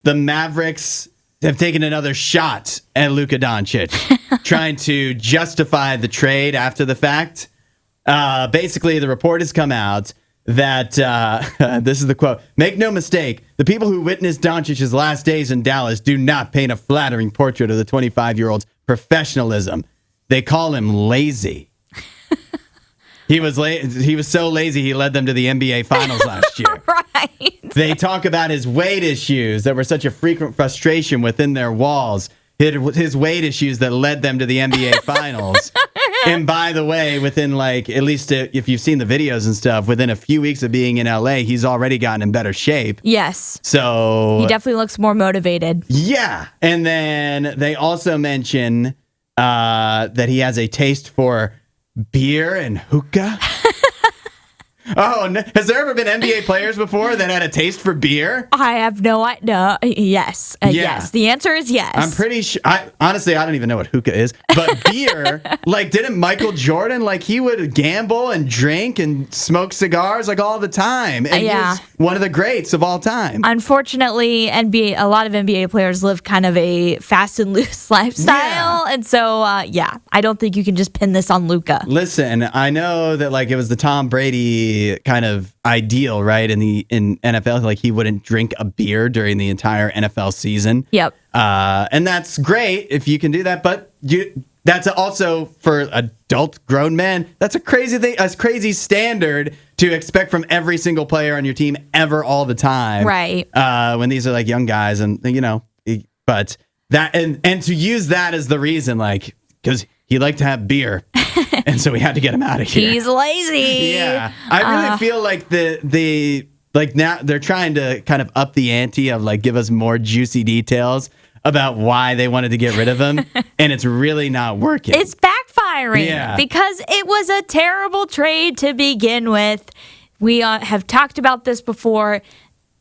the Mavericks have taken another shot at Luka Doncic, trying to justify the trade after the fact. Basically, the report has come out that, this is the quote, "Make no mistake, the people who witnessed Doncic's last days in Dallas do not paint a flattering portrait of the 25-year-old's professionalism. They call him lazy." He was so lazy he led them to the NBA Finals last year. Right. They talk about his weight issues that were such a frequent frustration within their walls. His weight issues that led them to the NBA Finals. And by the way, within at least if you've seen the videos and stuff, within a few weeks of being in LA, he's already gotten in better shape. Yes. So he definitely looks more motivated. Yeah. And then they also mention that he has a taste for beer and hookah. Oh, no. Has there ever been NBA players before that had a taste for beer? I have no idea. Yes. Yes. The answer is yes. I'm pretty sure. Honestly, I don't even know what hookah is. But beer, didn't Michael Jordan, he would gamble and drink and smoke cigars all the time. And yeah. He's one of the greats of all time. Unfortunately, a lot of NBA players live kind of a fast and loose lifestyle. Yeah. And so, I don't think you can just pin this on Luka. Listen, I know that it was the Tom Brady kind of ideal, right? In NFL, he wouldn't drink a beer during the entire NFL season. Yep. And that's great if you can do that, but that's also for adult grown men. That's a crazy thing, a crazy standard to expect from every single player on your team ever, all the time. Right. When these are young guys, and but that and to use that as the reason, because he liked to have beer. And so we had to get him out of here. He's lazy. Yeah. I really feel like now they're trying to kind of up the ante of give us more juicy details about why they wanted to get rid of him. And it's really not working. It's backfiring because it was a terrible trade to begin with. We have talked about this before.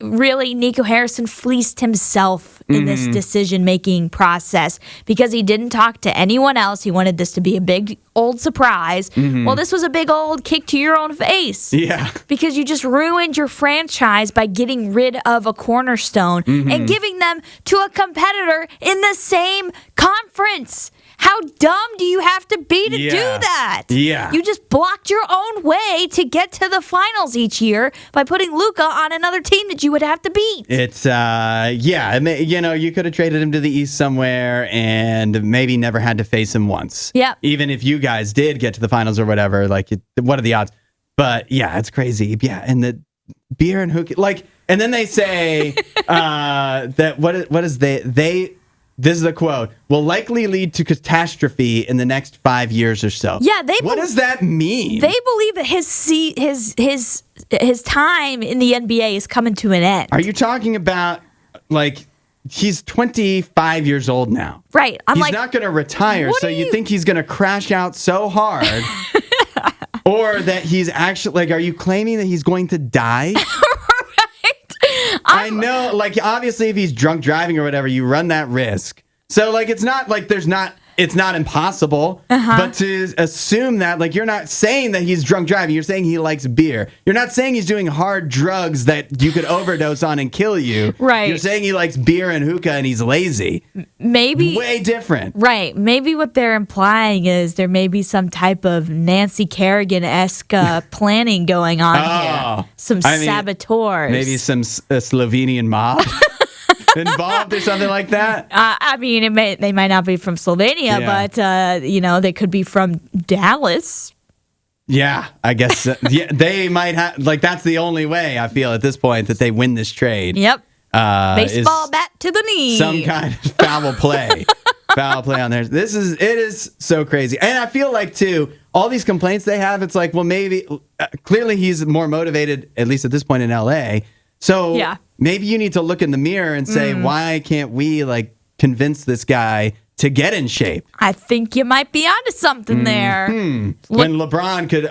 Really, Nico Harrison fleeced himself in this decision-making process because he didn't talk to anyone else. He wanted this to be a big, old surprise. Well, this was a big, old kick to your own face. Yeah. Because you just ruined your franchise by getting rid of a cornerstone and giving them to a competitor in the same conference. How dumb do you have to be to do that? Yeah. You just blocked your own way to get to the finals each year by putting Luka on another team that you would have to beat. It's, you could have traded him to the East somewhere and maybe never had to face him once. Yep. Even if you guys did get to the finals or whatever, what are the odds? But yeah, it's crazy. Yeah. And the beer and hookah, and then they say that what is they this is the quote, will likely lead to catastrophe in the next 5 years or so. Yeah, what does that mean? They believe that his time in the NBA is coming to an end. Are you talking about he's 25 years old now? Right. He's not going to retire, so you think he's going to crash out so hard? Or that he's actually, are you claiming that he's going to die? I know, obviously, if he's drunk driving or whatever, you run that risk. So, it's not it's not impossible, but to assume that, you're not saying that he's drunk driving, you're saying he likes beer. You're not saying he's doing hard drugs that you could overdose on and kill you. Right. You're saying he likes beer and hookah and he's lazy. Maybe. Way different. Right. Maybe what they're implying is there may be some type of Nancy Kerrigan-esque planning going on here. Some saboteurs. Maybe some Slovenian mob. Involved or something like that? They might not be from Slovenia, but they could be from Dallas. Yeah, I guess. They might have. That's the only way I feel at this point that they win this trade. Yep. Baseball bat to the knee. Some kind of foul play. Foul play on there. It is so crazy, and I feel too. All these complaints they have, it's maybe clearly he's more motivated, at least at this point in LA. So maybe you need to look in the mirror and say, why can't we convince this guy to get in shape? I think you might be onto something there. When LeBron could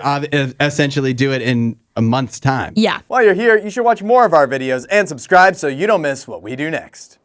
essentially do it in a month's time. Yeah. While you're here, you should watch more of our videos and subscribe so you don't miss what we do next.